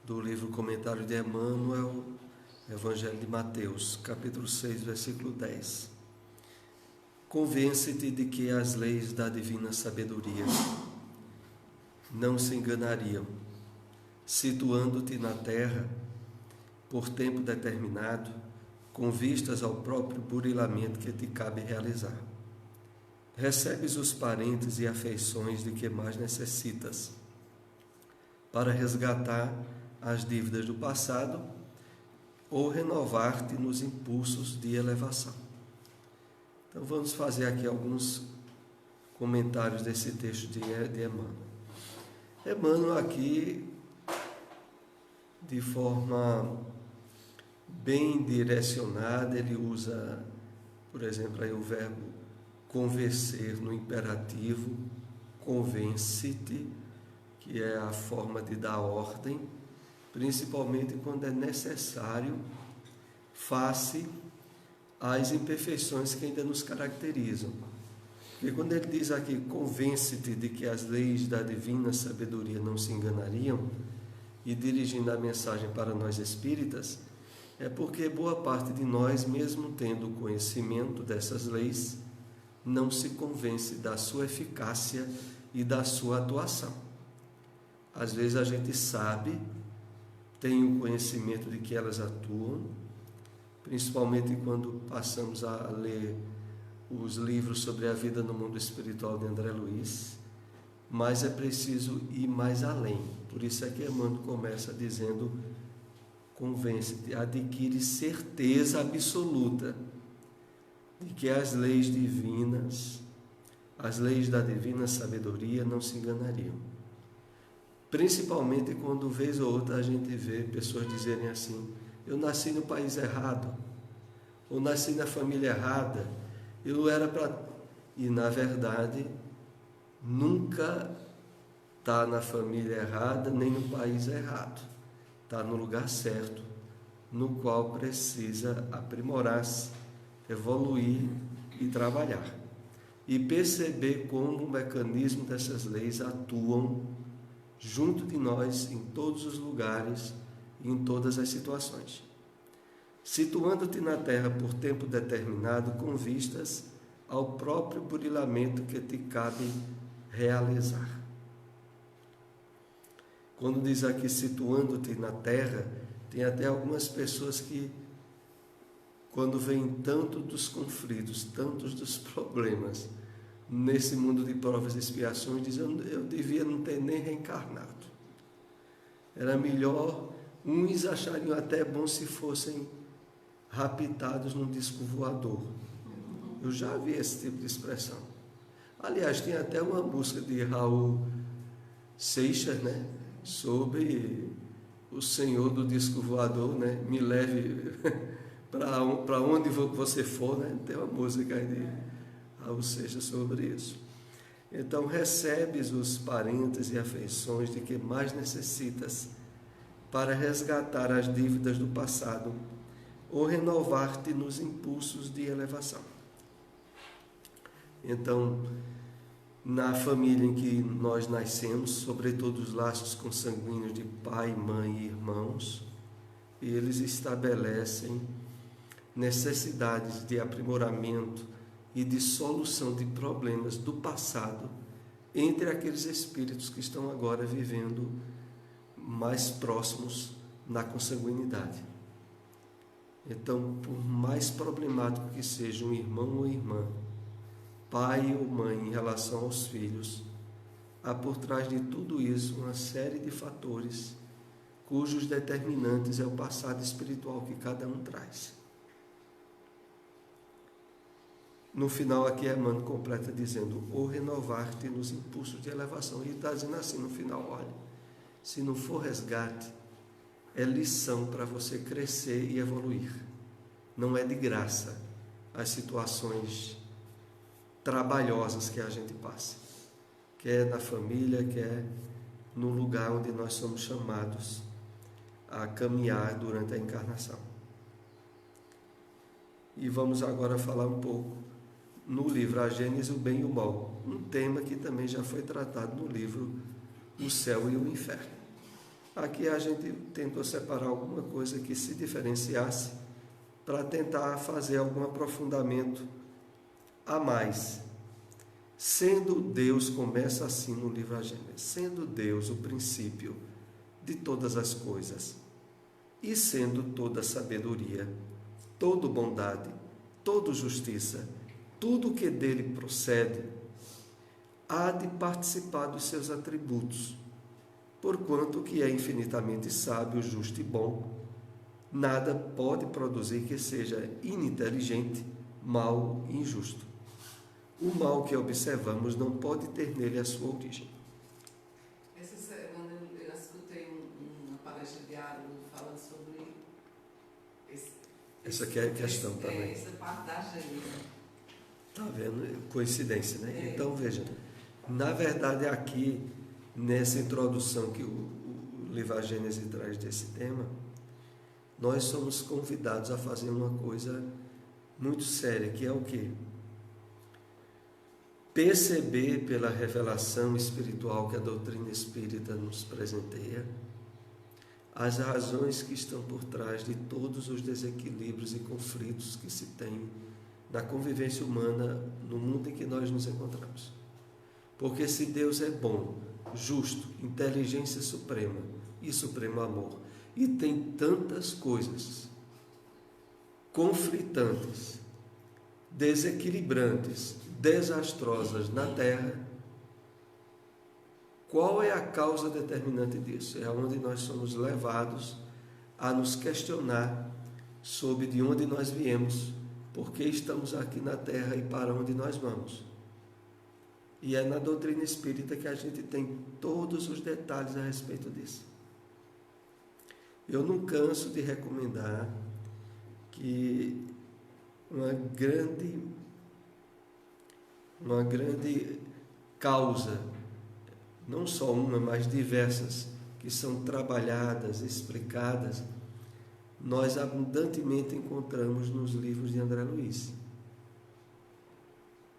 do livro Comentário de Emmanuel, Evangelho de Mateus, capítulo 6, versículo 10. Convence-te de que as leis da divina sabedoria não se enganariam, situando-te na terra por tempo determinado, com vistas ao próprio burilamento que te cabe realizar. Recebes os parentes e afeições de que mais necessitas, para resgatar as dívidas do passado ou renovar-te nos impulsos de elevação. Então vamos fazer aqui alguns comentários desse texto de Emmanuel. Emmanuel aqui, de forma bem direcionada, ele usa, por exemplo, aí o verbo convencer no imperativo, convence-te, que é a forma de dar ordem, principalmente quando é necessário, face às imperfeições que ainda nos caracterizam. Porque quando ele diz aqui, convence-te de que as leis da divina sabedoria não se enganariam, e dirigindo a mensagem para nós espíritas, é porque boa parte de nós, mesmo tendo conhecimento dessas leis, não se convence da sua eficácia e da sua atuação. Às vezes a gente sabe, tem o conhecimento de que elas atuam, principalmente quando passamos a ler os livros sobre a vida no mundo espiritual de André Luiz, mas é preciso ir mais além. Por isso é que Emmanuel começa dizendo, convence-te, adquire certeza absoluta de que as leis divinas, as leis da divina sabedoria não se enganariam. Principalmente quando, vez ou outra, a gente vê pessoas dizerem assim, eu nasci no país errado, ou nasci na família errada, eu era para... E, na verdade, nunca está na família errada, nem no país errado. Está no lugar certo, no qual precisa aprimorar-se, evoluir e trabalhar. E perceber como o mecanismo dessas leis atuam junto de nós em todos os lugares e em todas as situações. Situando-te na terra por tempo determinado com vistas ao próprio burilamento que te cabe realizar. Quando diz aqui situando-te na terra, tem até algumas pessoas que, quando veem tanto dos conflitos, tantos dos problemas, nesse mundo de provas e expiações, dizem, eu devia não ter nem reencarnado. Era melhor, uns achariam até bom se fossem raptados num disco voador. Eu já vi esse tipo de expressão. Aliás, tem até uma música de Raul Seixas, né, sobre o senhor do disco voador, né, me leve para onde você for, né? Tem uma música aí de Raul Seixas sobre isso. Então, recebes os parentes e afeições de que mais necessitas para resgatar as dívidas do passado ou renovar-te nos impulsos de elevação. Então, na família em que nós nascemos, sobretudo os laços consanguíneos de pai, mãe e irmãos, eles estabelecem necessidades de aprimoramento e de solução de problemas do passado entre aqueles espíritos que estão agora vivendo mais próximos na consanguinidade. Então, por mais problemático que seja um irmão ou irmã, pai ou mãe em relação aos filhos, há por trás de tudo isso uma série de fatores cujos determinantes é o passado espiritual que cada um traz. No final aqui Emmanuel completa dizendo, ou renovar-te nos impulsos de elevação. E está dizendo assim no final, olha, se não for resgate, é lição para você crescer e evoluir. Não é de graça as situações trabalhosas que a gente passa, quer na família, quer no lugar onde nós somos chamados a caminhar durante a encarnação. E vamos agora falar um pouco no livro A Gênese, o Bem e o Mal, um tema que também já foi tratado no livro O Céu e o Inferno. Aqui a gente tentou separar alguma coisa que se diferenciasse para tentar fazer algum aprofundamento a mais. Sendo Deus, começa assim no livro A Gênesis, sendo Deus o princípio de todas as coisas, e sendo toda sabedoria, toda bondade, toda justiça, tudo que dele procede, há de participar dos seus atributos, porquanto que é infinitamente sábio, justo e bom, nada pode produzir que seja ininteligente, mau e injusto. O mal que observamos não pode ter nele a sua origem. Essa semana eu escutei uma palestra de Haroldo falando sobre essa que é a questão também. Essa parte da Gênesis. Está vendo? Coincidência, né? Então, veja, na verdade aqui, nessa introdução que o livro A Gênesis traz desse tema, nós somos convidados a fazer uma coisa muito séria, que é o quê? Perceber pela revelação espiritual que a doutrina espírita nos presenteia as razões que estão por trás de todos os desequilíbrios e conflitos que se tem na convivência humana no mundo em que nós nos encontramos. Porque se Deus é bom, justo, inteligência suprema e supremo amor, e tem tantas coisas conflitantes, desequilibrantes, desastrosas na Terra, qual é a causa determinante disso? É onde nós somos levados a nos questionar sobre de onde nós viemos, por que estamos aqui na Terra e para onde nós vamos. E é na doutrina espírita que a gente tem todos os detalhes a respeito disso. Eu não canso de recomendar que uma grande causa, não só uma, mas diversas, que são trabalhadas, explicadas, nós abundantemente encontramos nos livros de André Luiz.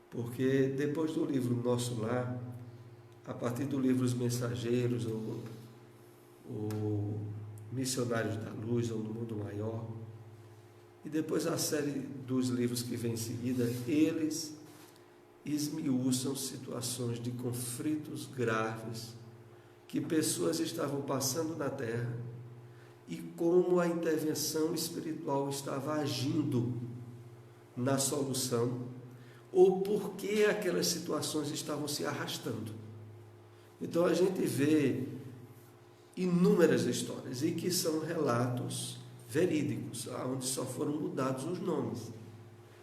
Porque depois do livro Nosso Lar, a partir do livro Os Mensageiros, ou Missionários da Luz, ou No Mundo Maior, e depois a série dos livros que vem em seguida, eles esmiuçam situações de conflitos graves que pessoas estavam passando na Terra e como a intervenção espiritual estava agindo na solução, ou por que aquelas situações estavam se arrastando. Então a gente vê inúmeras histórias e que são relatos verídicos, onde só foram mudados os nomes.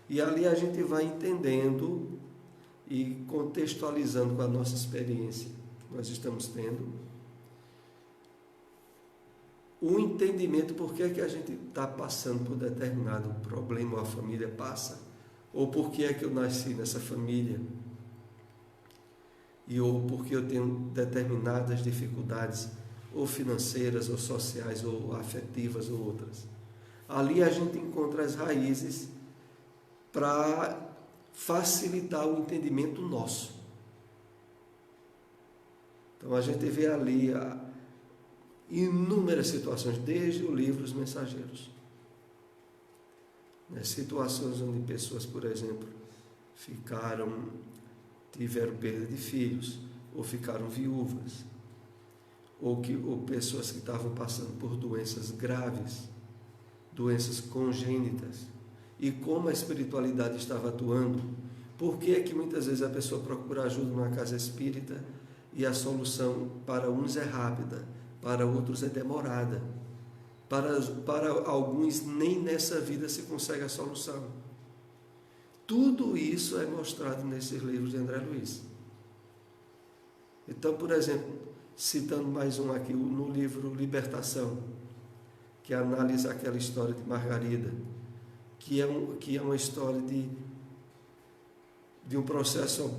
E ali a gente vai entendendo e contextualizando com a nossa experiência que nós estamos tendo o entendimento por que é que a gente está passando por determinado problema, ou a família passa, ou por que é que eu nasci nessa família, ou porque eu tenho determinadas dificuldades, ou financeiras, ou sociais, ou afetivas, ou outras. Ali a gente encontra as raízes para facilitar o entendimento nosso. Então a gente vê ali inúmeras situações, desde o livro Os Mensageiros. Situações onde pessoas, por exemplo, tiveram perda de filhos, ou ficaram viúvas, ou pessoas que estavam passando por doenças graves, doenças congênitas, e como a espiritualidade estava atuando. Por que é que muitas vezes a pessoa procura ajuda numa casa espírita e a solução para uns é rápida, para outros é demorada, para alguns nem nessa vida se consegue a solução. Tudo isso é mostrado nesses livros de André Luiz. Então, por exemplo, citando mais um aqui, no livro Libertação, que analisa aquela história de Margarida, que é uma história de um processo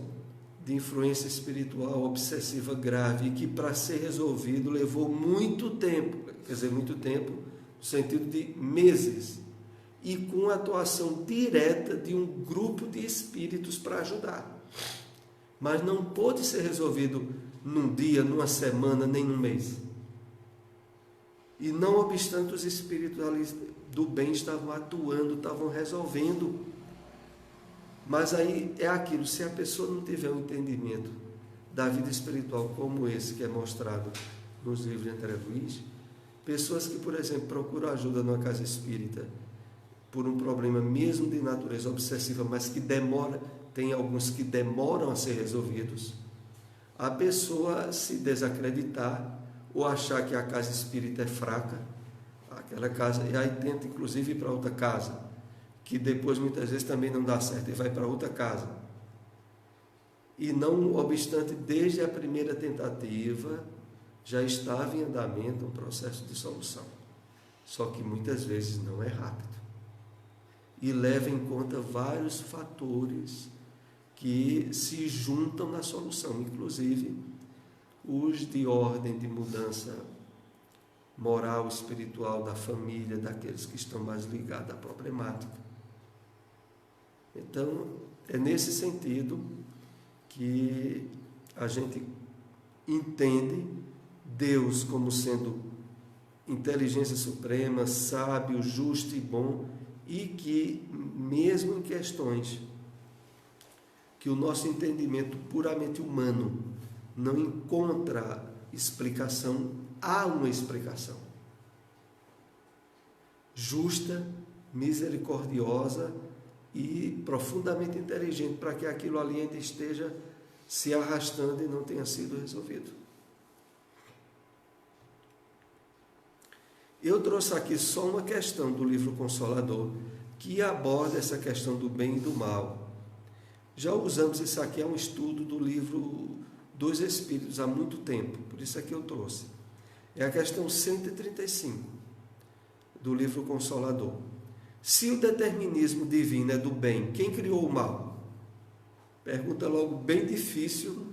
de influência espiritual obsessiva grave, e que para ser resolvido levou muito tempo, no sentido de meses, e com a atuação direta de um grupo de espíritos para ajudar. Mas não pôde ser resolvido num dia, numa semana, nem num mês. E não obstante, os espíritos ali do bem estavam atuando, estavam resolvendo. Mas aí é aquilo, se a pessoa não tiver um entendimento da vida espiritual como esse que é mostrado nos livros de André Luiz, pessoas que, por exemplo, procuram ajuda numa casa espírita por um problema mesmo de natureza obsessiva, mas que demora, tem alguns que demoram a ser resolvidos, a pessoa se desacreditar ou achar que a casa espírita é fraca, aquela casa, e aí tenta inclusive ir para outra casa, que depois muitas vezes também não dá certo e vai para outra casa. E não obstante, desde a primeira tentativa, já estava em andamento um processo de solução. Só que muitas vezes não é rápido. E leva em conta vários fatores que se juntam na solução, inclusive os de ordem de mudança moral, espiritual da família, daqueles que estão mais ligados à problemática. Então, é nesse sentido que a gente entende Deus como sendo inteligência suprema, sábio, justo e bom, e que mesmo em questões que o nosso entendimento puramente humano não encontra explicação, há uma explicação justa, misericordiosa e profundamente inteligente para que aquilo ali ainda esteja se arrastando e não tenha sido resolvido. Eu trouxe aqui só uma questão do livro Consolador que aborda essa questão do bem e do mal. Já usamos isso aqui, é um estudo do livro dos Espíritos há muito tempo, por isso é que eu trouxe. É a questão 135 do livro Consolador. Se o determinismo divino é do bem, quem criou o mal? Pergunta logo bem difícil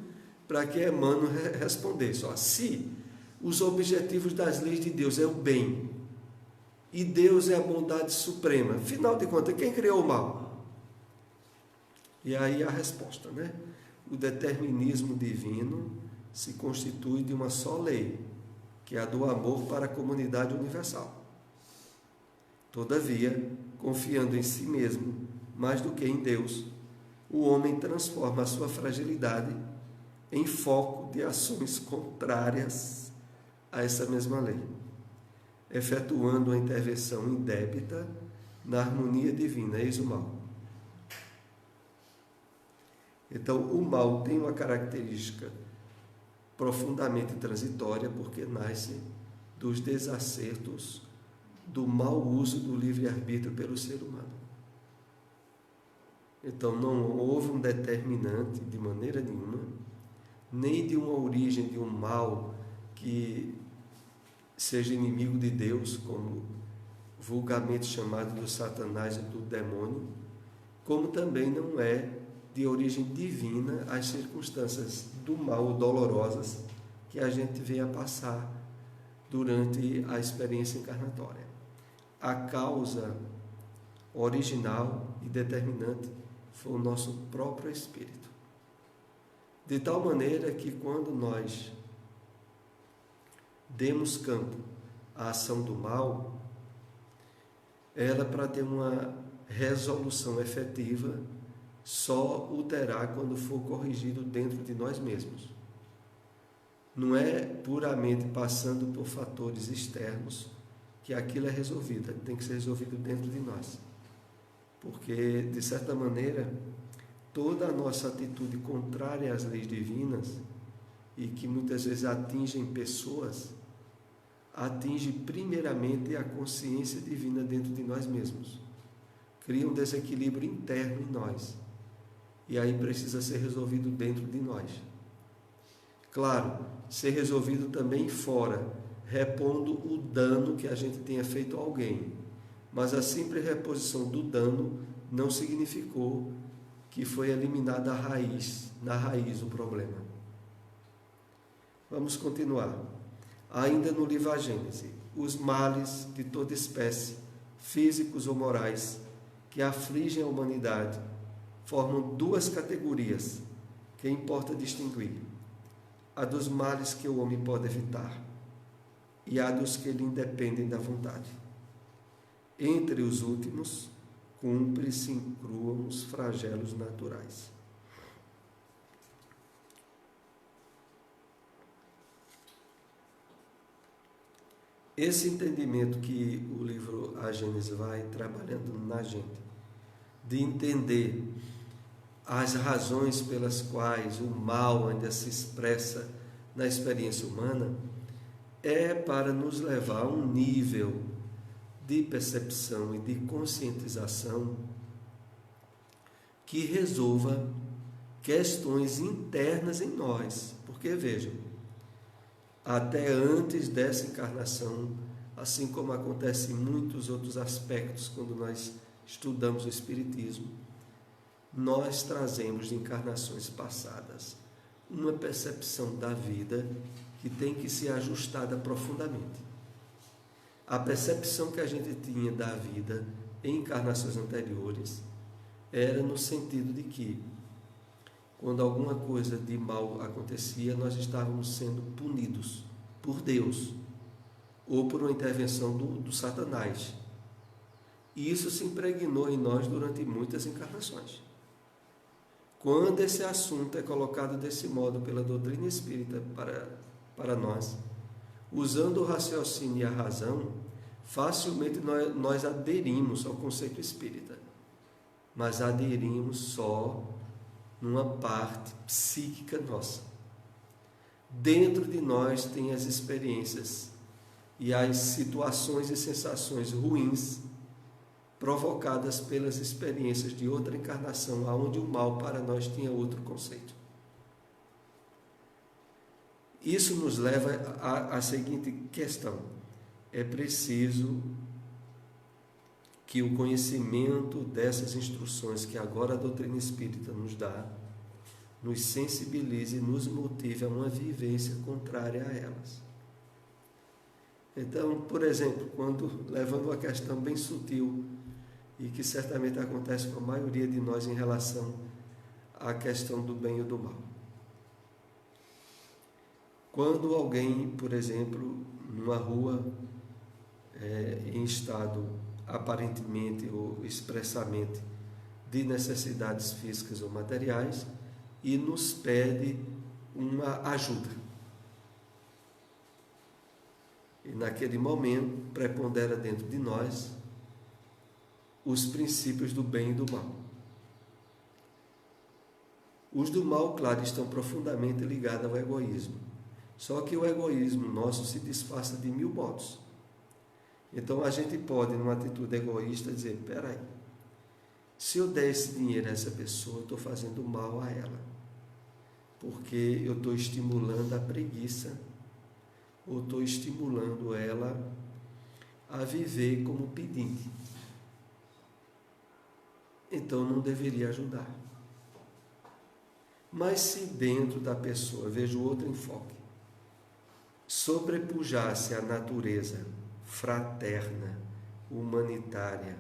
para que Emmanuel respondesse. Se os objetivos das leis de Deus é o bem e Deus é a bondade suprema, afinal de contas, quem criou o mal? E aí a resposta, né? O determinismo divino se constitui de uma só lei, que é a do amor para a comunidade universal. Todavia, confiando em si mesmo, mais do que em Deus, o homem transforma a sua fragilidade em foco de ações contrárias a essa mesma lei, efetuando a intervenção indébita na harmonia divina. Eis o mal. Então, o mal tem uma característica profundamente transitória, porque nasce dos desacertos do mau uso do livre-arbítrio pelo ser humano. Então, não houve um determinante de maneira nenhuma, nem de uma origem de um mal que seja inimigo de Deus, como vulgarmente chamado do Satanás e do demônio, como também não é de origem divina as circunstâncias do mal dolorosas que a gente vem a passar durante a experiência encarnatória. A causa original e determinante foi o nosso próprio espírito. De tal maneira que quando nós demos campo à ação do mal, ela, para ter uma resolução efetiva, só o terá quando for corrigido dentro de nós mesmos. Não é puramente passando por fatores externos que aquilo é resolvido, tem que ser resolvido dentro de nós. Porque, de certa maneira, toda a nossa atitude contrária às leis divinas, e que muitas vezes atingem pessoas, atinge primeiramente a consciência divina dentro de nós mesmos. Cria um desequilíbrio interno em nós. E aí precisa ser resolvido dentro de nós. Claro, ser resolvido também fora, repondo o dano que a gente tenha feito a alguém. Mas a simples reposição do dano não significou que foi eliminada na raiz o problema. Vamos continuar. Ainda no livro A Gênese, os males de toda espécie, físicos ou morais, que afligem a humanidade, formam duas categorias que importa distinguir. A dos males que o homem pode evitar e há dos que lhe independem da vontade. Entre os últimos, cumpre-se incruam os flagelos naturais. Esse entendimento que o livro A Gênese vai trabalhando na gente, de entender as razões pelas quais o mal ainda se expressa na experiência humana, é para nos levar a um nível de percepção e de conscientização que resolva questões internas em nós. Porque, vejam, até antes dessa encarnação, assim como acontece em muitos outros aspectos quando nós estudamos o Espiritismo, nós trazemos de encarnações passadas uma percepção da vida que tem que ser ajustada profundamente. A percepção que a gente tinha da vida em encarnações anteriores era no sentido de que, quando alguma coisa de mal acontecia, nós estávamos sendo punidos por Deus ou por uma intervenção do Satanás. E isso se impregnou em nós durante muitas encarnações. Quando esse assunto é colocado desse modo pela doutrina espírita para nós, usando o raciocínio e a razão, facilmente nós aderimos ao conceito espírita, mas aderimos só numa parte psíquica nossa. Dentro de nós tem as experiências e as situações e sensações ruins provocadas pelas experiências de outra encarnação, onde o mal para nós tinha outro conceito. Isso nos leva à seguinte questão: é preciso que o conhecimento dessas instruções que agora a doutrina espírita nos dá, nos sensibilize e nos motive a uma vivência contrária a elas. Então, por exemplo, quando, levando uma questão bem sutil, e que certamente acontece com a maioria de nós em relação à questão do bem e do mal. Quando alguém, por exemplo, numa rua, em estado aparentemente ou expressamente de necessidades físicas ou materiais, e nos pede uma ajuda. E naquele momento prepondera dentro de nós os princípios do bem e do mal. Os do mal, claro, estão profundamente ligados ao egoísmo. Só que o egoísmo nosso se disfarça de mil modos. Então a gente pode, numa atitude egoísta, dizer: peraí, se eu der esse dinheiro a essa pessoa, eu estou fazendo mal a ela, porque eu estou estimulando a preguiça, ou estou estimulando ela a viver como pedinte. Então não deveria ajudar. Mas se dentro da pessoa, vejo outro enfoque, sobrepujar-se a natureza fraterna, humanitária,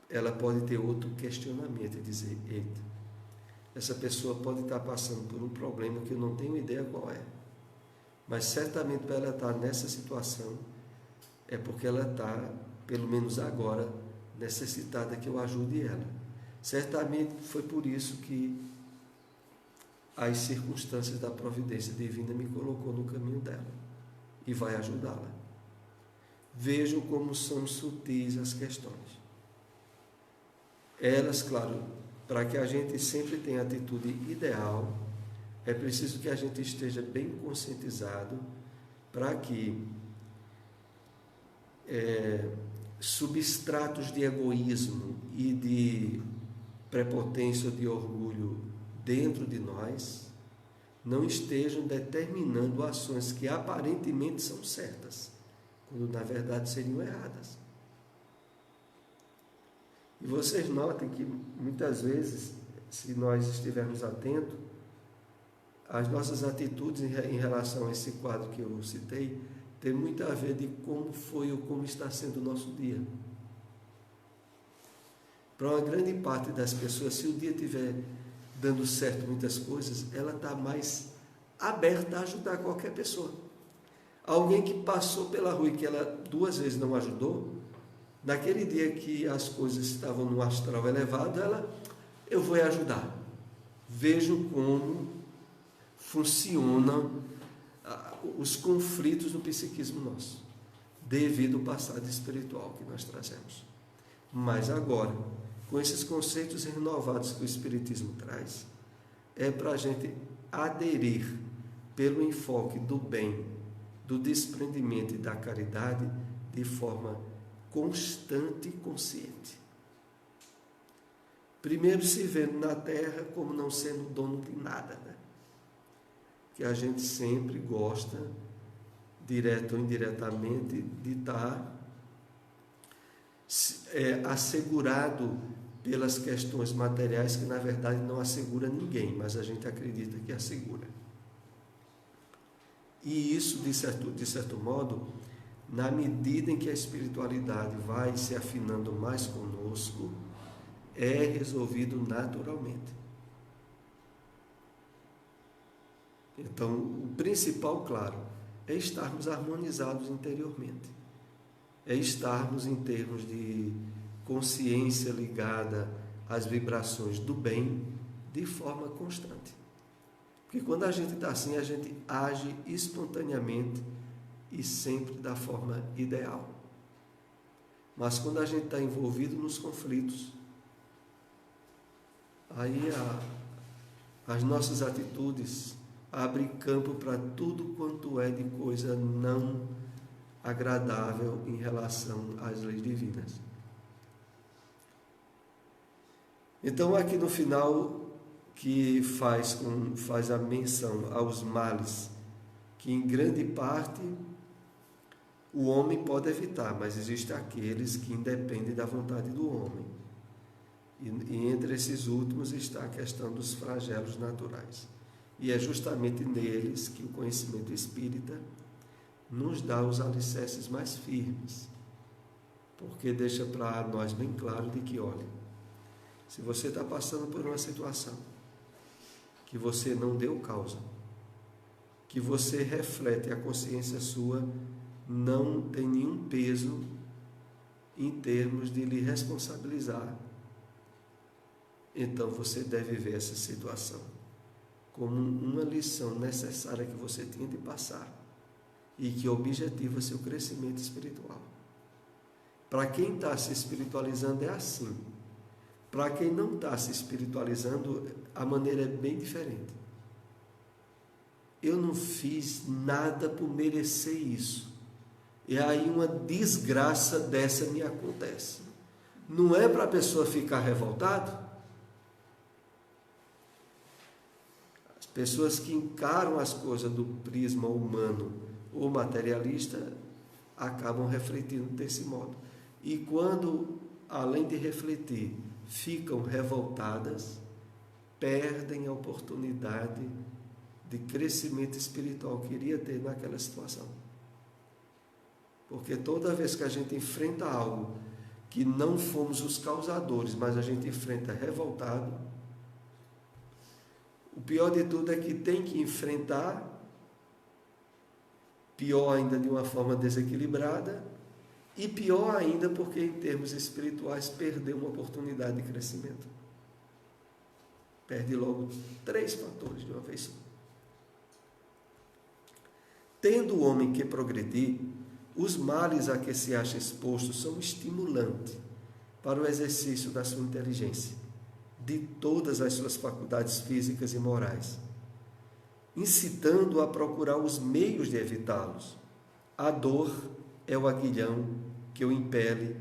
ela pode ter outro questionamento e dizer: eita, essa pessoa pode estar passando por um problema que eu não tenho ideia qual é, mas certamente para ela estar nessa situação é porque ela está, pelo menos agora, necessitada que eu ajude ela. Certamente foi por isso que as circunstâncias da providência divina me colocou no caminho dela e vai ajudá-la. Vejam como são sutis as questões. Elas, claro, para que a gente sempre tenha a atitude ideal, é preciso que a gente esteja bem conscientizado para que substratos de egoísmo e de prepotência ou de orgulho dentro de nós não estejam determinando ações que aparentemente são certas, quando na verdade seriam erradas. E vocês notem que muitas vezes, se nós estivermos atentos, as nossas atitudes em relação a esse quadro que eu citei tem muito a ver de como foi ou como está sendo o nosso dia. Para uma grande parte das pessoas, se o dia estiver dando certo muitas coisas, ela está mais aberta a ajudar qualquer pessoa. Alguém que passou pela rua e que ela 2 vezes não ajudou, naquele dia que as coisas estavam no astral elevado, eu vou ajudar. Vejam como funcionam os conflitos no psiquismo nosso, devido ao passado espiritual que nós trazemos. Mas agora, com esses conceitos renovados que o Espiritismo traz, é para a gente aderir pelo enfoque do bem, do desprendimento e da caridade de forma constante e consciente. Primeiro se vendo na terra como não sendo dono de nada, né? Que a gente sempre gosta, direto ou indiretamente, de estar assegurado pelas questões materiais que na verdade não assegura ninguém, mas a gente acredita que assegura. E isso, de certo modo, na medida em que a espiritualidade vai se afinando mais conosco, é resolvido naturalmente. Então, o principal, claro, é estarmos harmonizados interiormente. É estarmos em termos de consciência ligada às vibrações do bem de forma constante. Porque quando a gente está assim, a gente age espontaneamente e sempre da forma ideal. Mas quando a gente está envolvido nos conflitos, aí as nossas atitudes abrem campo para tudo quanto é de coisa não agradável em relação às leis divinas. Então, aqui no final, que faz a menção aos males, que em grande parte o homem pode evitar, mas existem aqueles que independem da vontade do homem. E entre esses últimos está a questão dos flagelos naturais. E é justamente neles que o conhecimento espírita nos dá os alicerces mais firmes, porque deixa para nós bem claro de que, olha, se você está passando por uma situação que você não deu causa, que você reflete a consciência sua, não tem nenhum peso em termos de lhe responsabilizar, então você deve ver essa situação como uma lição necessária que você tinha de passar e que objetiva seu crescimento espiritual. Para quem está se espiritualizando é assim. Para quem não está se espiritualizando, a maneira é bem diferente. Eu não fiz nada por merecer isso. E aí uma desgraça dessa me acontece. Não é para a pessoa ficar revoltada? As pessoas que encaram as coisas do prisma humano ou materialista acabam refletindo desse modo. E quando, além de refletir, ficam revoltadas, perdem a oportunidade de crescimento espiritual que iria ter naquela situação. Porque toda vez que a gente enfrenta algo que não fomos os causadores, mas a gente enfrenta revoltado, o pior de tudo é que tem que enfrentar, pior ainda de uma forma desequilibrada, e pior ainda porque em termos espirituais perdeu uma oportunidade de crescimento. Perde logo 3 fatores de uma vez só. Tendo o homem que progredir, os males a que se acha exposto são estimulantes para o exercício da sua inteligência, de todas as suas faculdades físicas e morais, incitando-o a procurar os meios de evitá-los. A dor é o aguilhão que o impele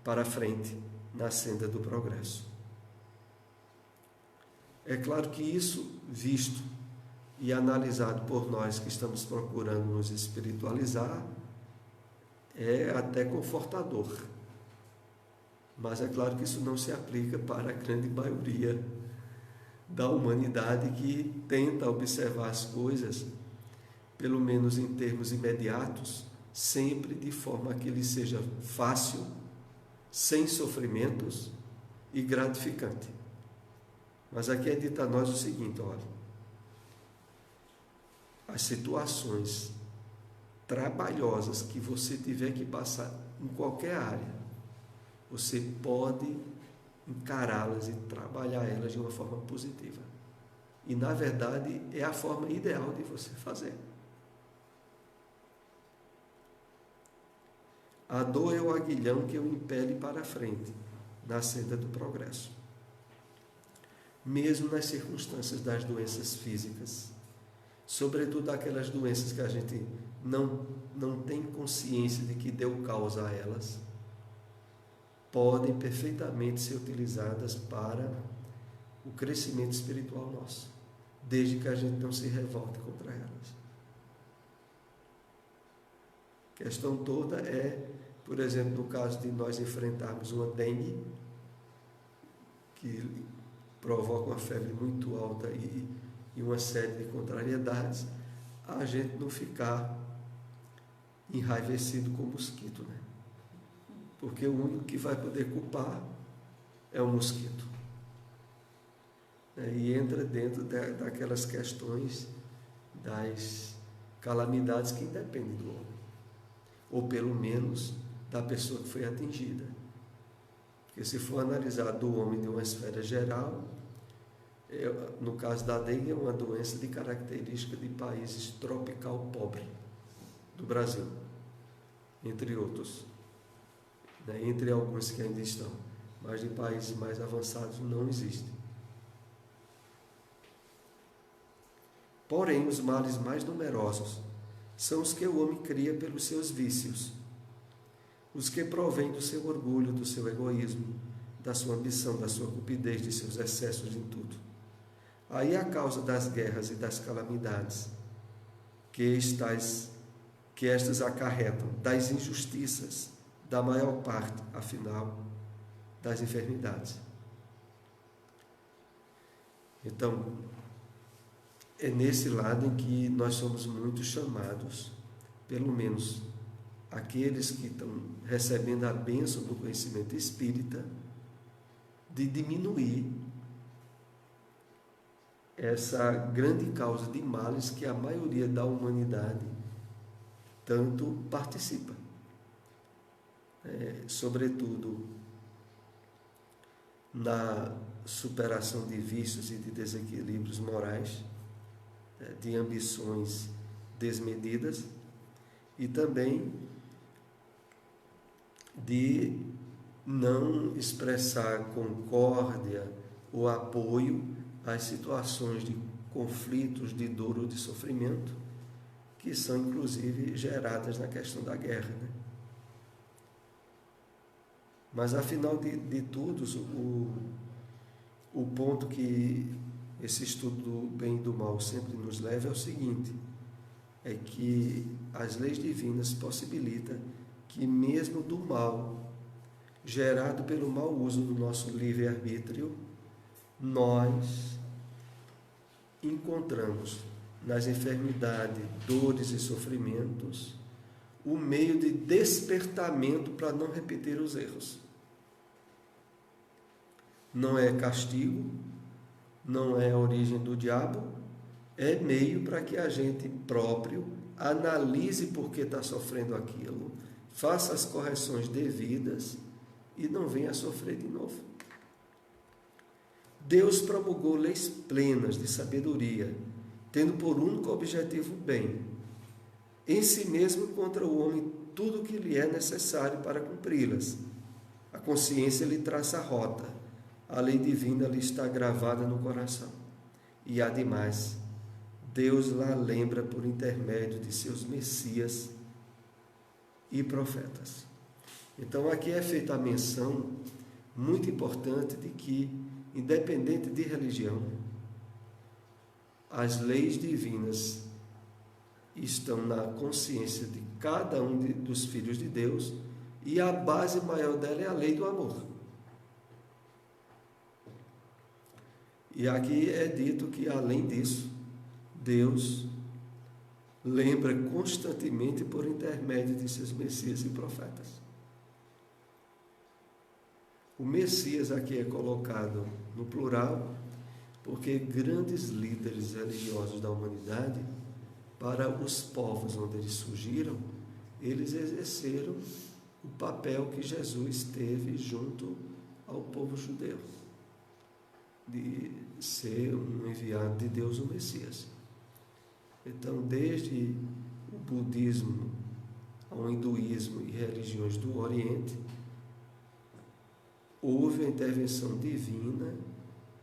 para a frente na senda do progresso. É claro que isso, visto e analisado por nós que estamos procurando nos espiritualizar, é até confortador. Mas é claro que isso não se aplica para a grande maioria da humanidade que tenta observar as coisas, pelo menos em termos imediatos, sempre de forma que lhe seja fácil, sem sofrimentos e gratificante. Mas aqui é dito a nós o seguinte, olha, as situações trabalhosas que você tiver que passar em qualquer área, você pode encará-las e trabalhar elas de uma forma positiva. E, na verdade, é a forma ideal de você fazer. A dor é o aguilhão que o impele para a frente, na senda do progresso. Mesmo nas circunstâncias das doenças físicas, sobretudo aquelas doenças que a gente não tem consciência de que deu causa a elas, podem perfeitamente ser utilizadas para o crescimento espiritual nosso, desde que a gente não se revolte contra elas. A questão toda é, por exemplo, no caso de nós enfrentarmos uma dengue, que provoca uma febre muito alta e uma série de contrariedades, a gente não ficar enraivecido com o mosquito, né? Porque o único que vai poder culpar é o mosquito. E entra dentro daquelas questões das calamidades que independem do homem, ou pelo menos da pessoa que foi atingida. Porque se for analisar do homem de uma esfera geral, no caso da dengue, é uma doença de característica de países tropical pobre do Brasil, entre outros, entre alguns que ainda estão, mas de países mais avançados não existe. Porém, os males mais numerosos são os que o homem cria pelos seus vícios, os que provêm do seu orgulho, do seu egoísmo, da sua ambição, da sua cupidez, de seus excessos em tudo. Aí a causa das guerras e das calamidades que estas acarretam, das injustiças, da maior parte, afinal, das enfermidades. Então, é nesse lado em que nós somos muito chamados, pelo menos aqueles que estão recebendo a bênção do conhecimento espírita, de diminuir essa grande causa de males que a maioria da humanidade tanto participa. Sobretudo na superação de vícios e de desequilíbrios morais, de ambições desmedidas e também de não expressar concórdia ou apoio às situações de conflitos, de dor ou de sofrimento, que são inclusive geradas na questão da guerra, né? Mas afinal de tudo, o ponto que esse estudo do bem e do mal sempre nos leva é o seguinte: é que as leis divinas possibilitam que mesmo do mal gerado pelo mau uso do nosso livre-arbítrio, nós encontramos nas enfermidades, dores e sofrimentos o meio de despertamento para não repetir os erros. Não é castigo, não é a origem do diabo, é meio para que a gente próprio analise por que está sofrendo aquilo, faça as correções devidas e não venha a sofrer de novo. Deus promulgou leis plenas de sabedoria, tendo por único objetivo o bem. Em si mesmo contra o homem tudo o que lhe é necessário para cumpri-las. A consciência lhe traça a rota, a lei divina lhe está gravada no coração. E ademais, Deus lá lembra por intermédio de seus messias e profetas. Então aqui é feita a menção muito importante de que, independente de religião, as leis divinas estão na consciência de cada um dos filhos de Deus, e a base maior dela é a lei do amor. E aqui é dito que, além disso, Deus lembra constantemente por intermédio de seus messias e profetas. O Messias aqui é colocado no plural, porque grandes líderes religiosos da humanidade para os povos onde eles surgiram, eles exerceram o papel que Jesus teve junto ao povo judeu, de ser um enviado de Deus, o Messias. Então, desde o budismo ao hinduísmo e religiões do Oriente, houve a intervenção divina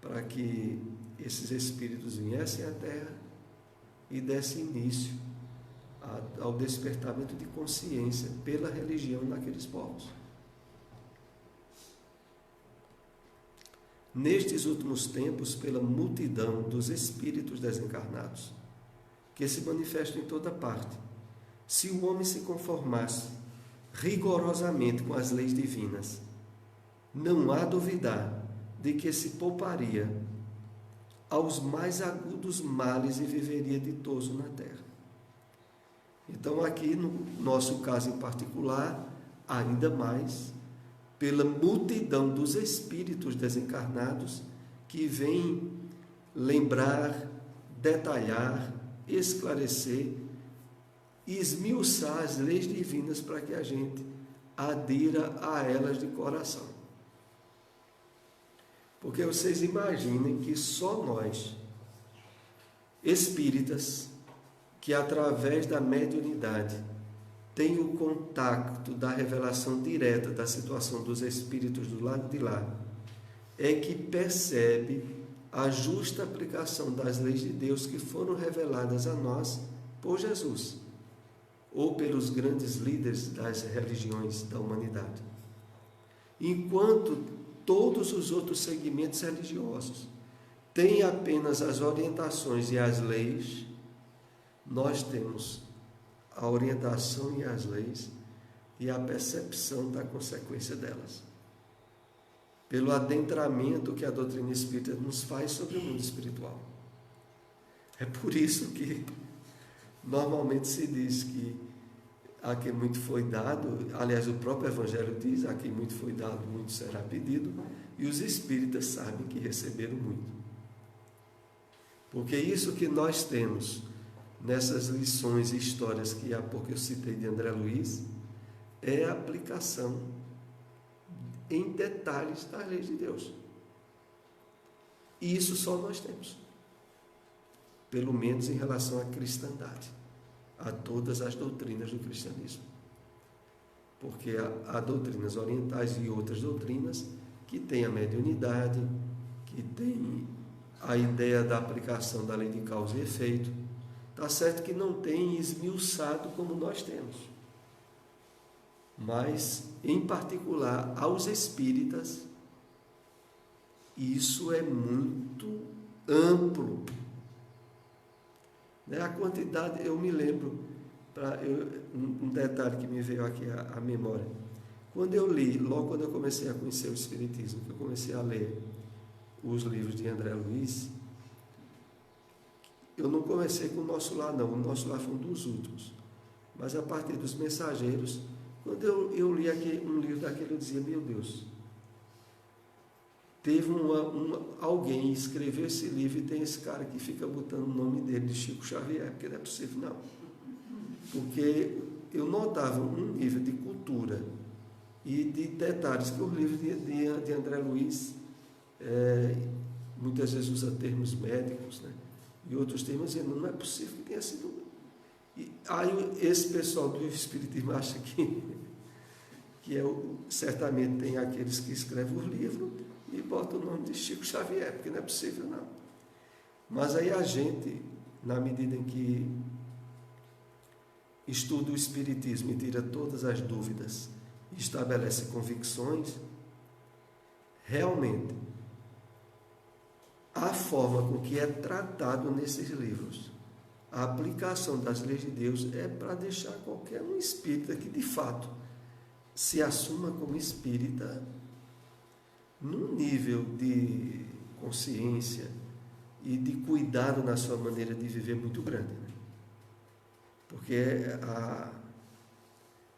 para que esses espíritos viessem à Terra e dessem início ao despertamento de consciência pela religião naqueles povos. Nestes últimos tempos, pela multidão dos espíritos desencarnados, que se manifestam em toda parte, se o homem se conformasse rigorosamente com as leis divinas, não há duvidar de que se pouparia aos mais agudos males e viveria ditoso na terra. Então, aqui no nosso caso em particular, ainda mais pela multidão dos espíritos desencarnados que vêm lembrar, detalhar, esclarecer e esmiuçar as leis divinas para que a gente adira a elas de coração. Porque vocês imaginem que só nós, espíritas, que através da mediunidade tem o contato da revelação direta da situação dos espíritos do lado de lá, é que percebe a justa aplicação das leis de Deus que foram reveladas a nós por Jesus, ou pelos grandes líderes das religiões da humanidade. Enquanto todos os outros segmentos religiosos têm apenas as orientações e as leis, nós temos a orientação e as leis e a percepção da consequência delas, pelo adentramento que a doutrina espírita nos faz sobre o mundo espiritual. É por isso que normalmente se diz que a quem muito foi dado, aliás, o próprio Evangelho diz, a quem muito foi dado, muito será pedido, e os espíritas sabem que receberam muito. Porque isso que nós temos nessas lições e histórias que há pouco eu citei de André Luiz, é a aplicação em detalhes das leis de Deus. E isso só nós temos, pelo menos em relação à cristandade, a todas as doutrinas do cristianismo. Porque há doutrinas orientais e outras doutrinas que têm a mediunidade, que têm a ideia da aplicação da lei de causa e efeito. Está certo que não tem esmiuçado como nós temos, mas, em particular, aos espíritas, isso é muito amplo. A quantidade, eu me lembro, um detalhe que me veio aqui à memória. Quando eu li, logo quando eu comecei a conhecer o Espiritismo, que eu comecei a ler os livros de André Luiz, eu não comecei com o Nosso Lar, não. O Nosso Lar foi um dos últimos. Mas a partir dos Mensageiros, quando eu li um livro daquele, eu dizia, meu Deus, teve alguém escreveu esse livro e tem esse cara que fica botando o nome dele de Chico Xavier, porque não é possível, não. Porque eu notava um nível de cultura e de detalhes que os livros de André Luiz, muitas vezes usa termos médicos, né? E outros termos dizendo, não é possível que tenha sido. E aí esse pessoal do Espiritismo acha que certamente tem aqueles que escrevem os livros e botam o nome de Chico Xavier, porque não é possível, não. Mas aí a gente, na medida em que estuda o Espiritismo e tira todas as dúvidas e estabelece convicções, realmente a forma com que é tratado nesses livros, a aplicação das leis de Deus é para deixar qualquer um espírita que de fato se assuma como espírita num nível de consciência e de cuidado na sua maneira de viver muito grande, né? Porque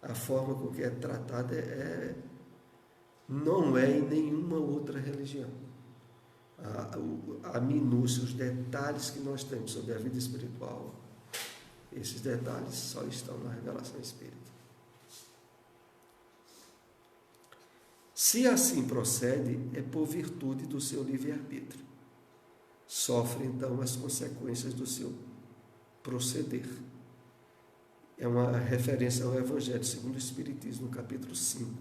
a forma com que é tratada não é em nenhuma outra religião. A minúcia, os detalhes que nós temos sobre a vida espiritual, Esses detalhes só estão na revelação espírita. Se assim procede, é por virtude do seu livre-arbítrio. Sofre, então, as consequências do seu proceder. É uma referência ao Evangelho segundo o Espiritismo, no capítulo 5,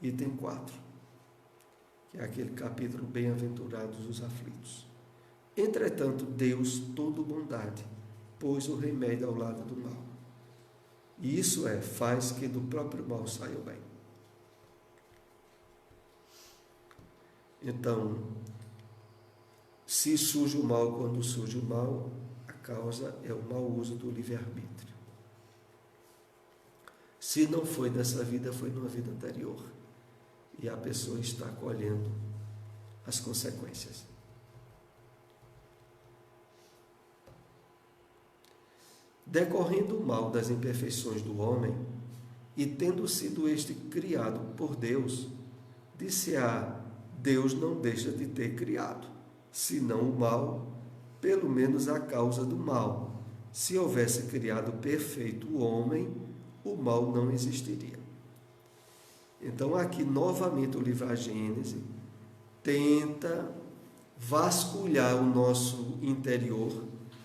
item 4, que é aquele capítulo bem-aventurados os aflitos. Entretanto, Deus, todo bondade, pôs o remédio ao lado do mal. E isso faz que do próprio mal saia o bem. Então, se surge o mal quando surge o mal, a causa é o mau uso do livre-arbítrio. Se não foi nessa vida, foi numa vida anterior. E a pessoa está colhendo as consequências. Decorrendo o mal das imperfeições do homem, e tendo sido este criado por Deus, disse-á, Deus não deixa de ter criado, senão o mal, pelo menos a causa do mal. Se houvesse criado perfeito o homem, o mal não existiria. Então, aqui, novamente, o livro A Gênese tenta vasculhar o nosso interior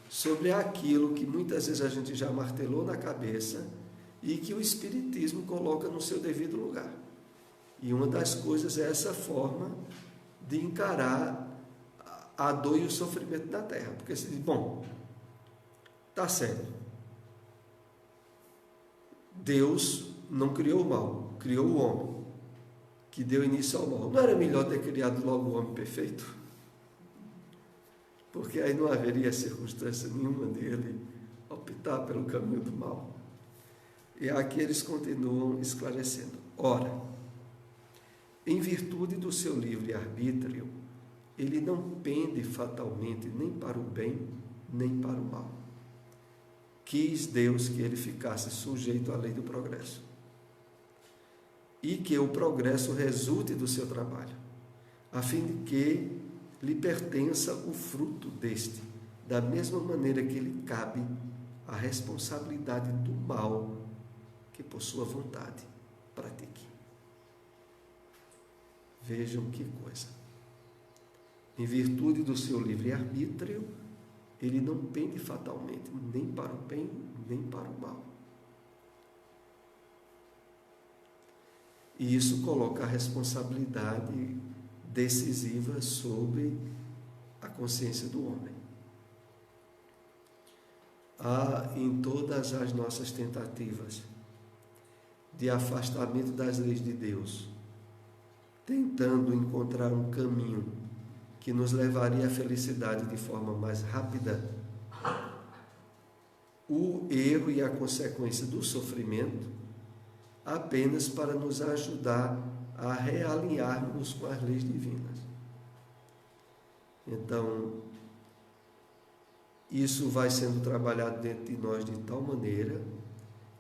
sobre aquilo que muitas vezes a gente já martelou na cabeça e que o Espiritismo coloca no seu devido lugar. E uma das coisas é essa forma de encarar a dor e o sofrimento da terra. Porque se diz, bom, está certo. Deus não criou o mal, criou o homem, que deu início ao mal. Não era melhor ter criado logo o homem perfeito? Porque aí não haveria circunstância nenhuma dele optar pelo caminho do mal. E aqui eles continuam esclarecendo. Ora, em virtude do seu livre-arbítrio, ele não pende fatalmente nem para o bem, nem para o mal. Quis Deus que ele ficasse sujeito à lei do progresso. E que o progresso resulte do seu trabalho, a fim de que lhe pertença o fruto deste, da mesma maneira que lhe cabe a responsabilidade do mal que por sua vontade pratique. Vejam que coisa. Em virtude do seu livre-arbítrio, ele não pende fatalmente nem para o bem, nem para o mal. E isso coloca a responsabilidade decisiva sobre a consciência do homem. Há em todas as nossas tentativas de afastamento das leis de Deus, tentando encontrar um caminho que nos levaria à felicidade de forma mais rápida, o erro e a consequência do sofrimento, apenas para nos ajudar a realinharmos com as leis divinas. Então, isso vai sendo trabalhado dentro de nós de tal maneira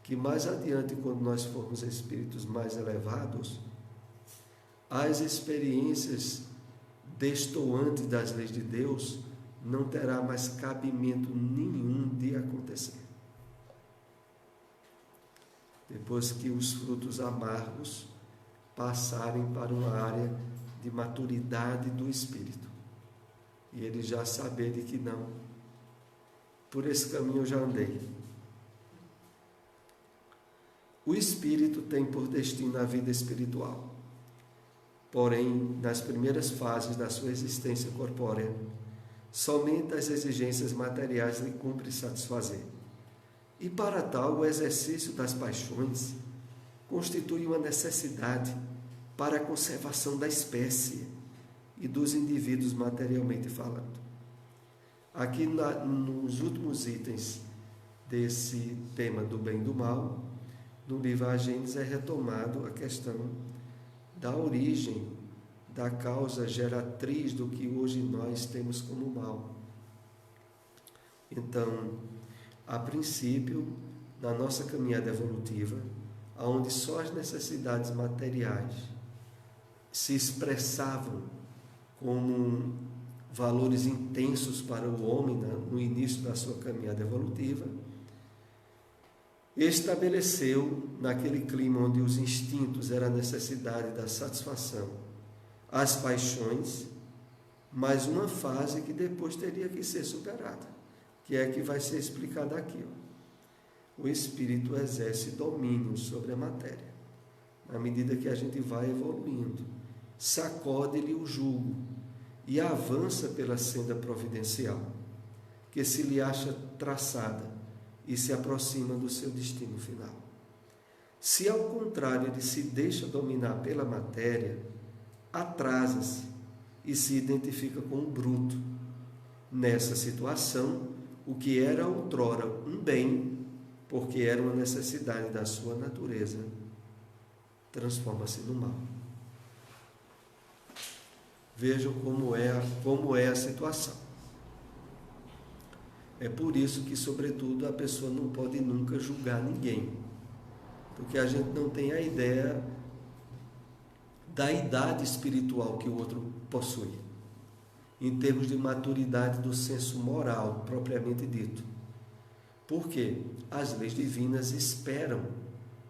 que mais adiante, quando nós formos espíritos mais elevados, as experiências destoantes das leis de Deus não terá mais cabimento nenhum de acontecer. Depois que os frutos amargos passarem para uma área de maturidade do espírito, e ele já saber de que não, por esse caminho eu já andei. O espírito tem por destino a vida espiritual. Porém, nas primeiras fases da sua existência corpórea, somente as exigências materiais lhe cumpre satisfazer. E para tal, o exercício das paixões constitui uma necessidade para a conservação da espécie e dos indivíduos materialmente falando. Aqui nos últimos itens desse tema do bem e do mal, no livro A Gênese é retomado a questão da origem, da causa geratriz do que hoje nós temos como mal. Então, a princípio, na nossa caminhada evolutiva, onde só as necessidades materiais se expressavam como valores intensos para o homem no início da sua caminhada evolutiva, estabeleceu naquele clima onde os instintos eram a necessidade da satisfação, as paixões, mas uma fase que depois teria que ser superada, que é a que vai ser explicada aqui. O espírito exerce domínio sobre a matéria, à medida que a gente vai evoluindo, sacode-lhe o jugo e avança pela senda providencial, que se lhe acha traçada e se aproxima do seu destino final. Se ao contrário ele se deixa dominar pela matéria, atrasa-se e se identifica com o bruto. Nessa situação, o que era outrora um bem, porque era uma necessidade da sua natureza, transforma-se no mal. Vejam como é a situação. É por isso que, sobretudo, a pessoa não pode nunca julgar ninguém, porque a gente não tem a ideia da idade espiritual que o outro possui, em termos de maturidade do senso moral, propriamente dito. Porque as leis divinas esperam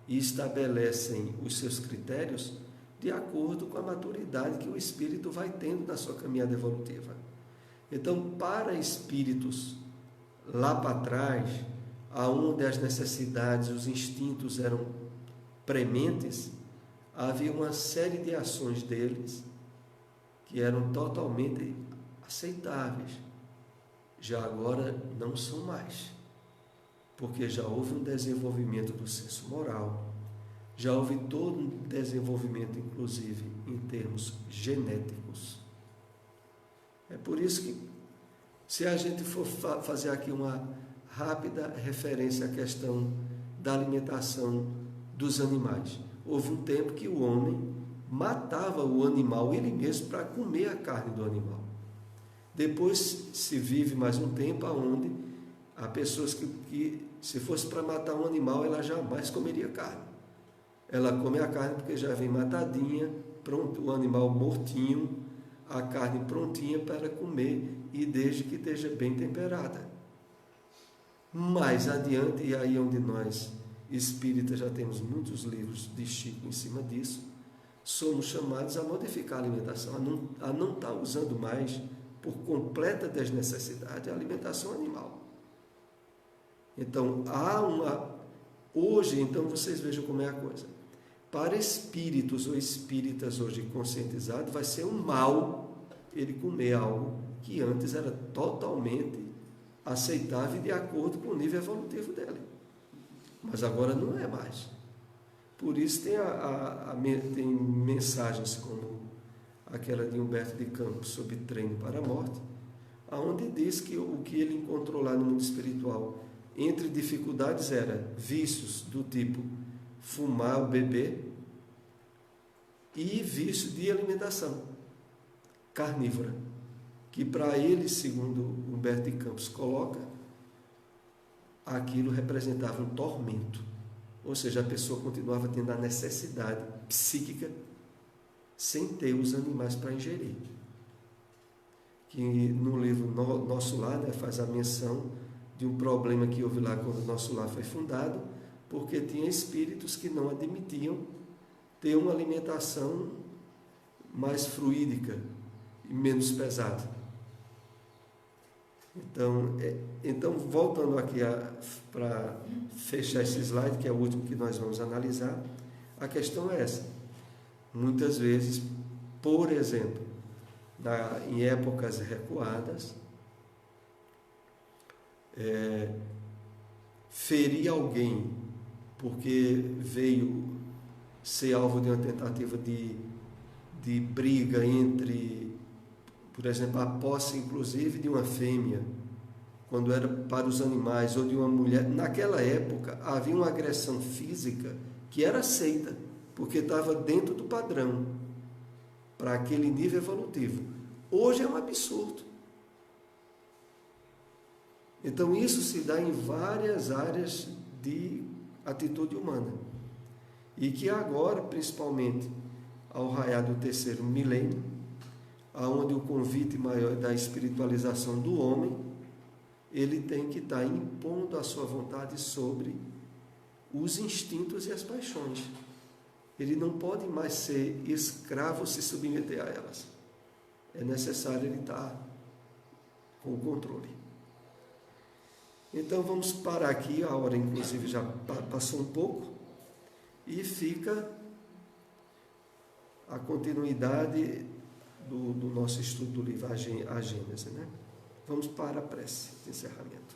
e estabelecem os seus critérios de acordo com a maturidade que o espírito vai tendo na sua caminhada evolutiva. Então, para espíritos lá para trás, aonde as necessidades, os instintos eram prementes, havia uma série de ações deles que eram totalmente aceitáveis. Já agora não são mais, porque já houve um desenvolvimento do senso moral, já houve todo um desenvolvimento, inclusive, em termos genéticos. É por isso que, se a gente for fazer aqui uma rápida referência à questão da alimentação dos animais, houve um tempo que o homem matava o animal ele mesmo para comer a carne do animal. Depois se vive mais um tempo onde há pessoas que se fosse para matar um animal, ela jamais comeria carne. Ela come a carne porque já vem matadinha, pronto, o animal mortinho, a carne prontinha para comer, e desde que esteja bem temperada. Mais adiante, e aí onde nós espíritas já temos muitos livros de Chico em cima disso, somos chamados a modificar a alimentação, a não estar usando mais, por completa desnecessidade, a alimentação animal. Então, hoje, então vocês vejam como é a coisa. Para espíritos ou espíritas hoje conscientizados, vai ser um mal ele comer algo que antes era totalmente aceitável e de acordo com o nível evolutivo dele. Mas agora não é mais. Por isso tem mensagens como aquela de Humberto de Campos sobre treino para a morte, onde diz que o que ele encontrou lá no mundo espiritual, entre dificuldades, era vícios do tipo fumar ou beber e vício de alimentação carnívora, que para ele, segundo Humberto de Campos coloca, aquilo representava um tormento, ou seja, a pessoa continuava tendo a necessidade psíquica sem ter os animais para ingerir. Que no livro Nosso Lar, né, faz a menção de um problema que houve lá quando o Nosso Lar foi fundado, porque tinha espíritos que não admitiam ter uma alimentação mais fluídica e menos pesada. Então voltando aqui para fechar esse slide, que é o último que nós vamos analisar, a questão é essa. Muitas vezes, por exemplo, em épocas recuadas, ferir alguém porque veio ser alvo de uma tentativa de briga entre, por exemplo, a posse inclusive de uma fêmea, quando era para os animais, ou de uma mulher. Naquela época havia uma agressão física que era aceita, porque estava dentro do padrão para aquele nível evolutivo. Hoje é um absurdo. Então isso se dá em várias áreas de atitude humana, e que agora, principalmente ao raiar do 3º milênio, aonde o convite maior da espiritualização do homem, ele tem que estar impondo a sua vontade sobre os instintos e as paixões. Ele não pode mais ser escravo, se submeter a elas. É necessário ele estar com o controle. Então vamos parar aqui, a hora inclusive já passou um pouco, e fica a continuidade do nosso estudo do livro A Gênese, né? Vamos para a prece de encerramento.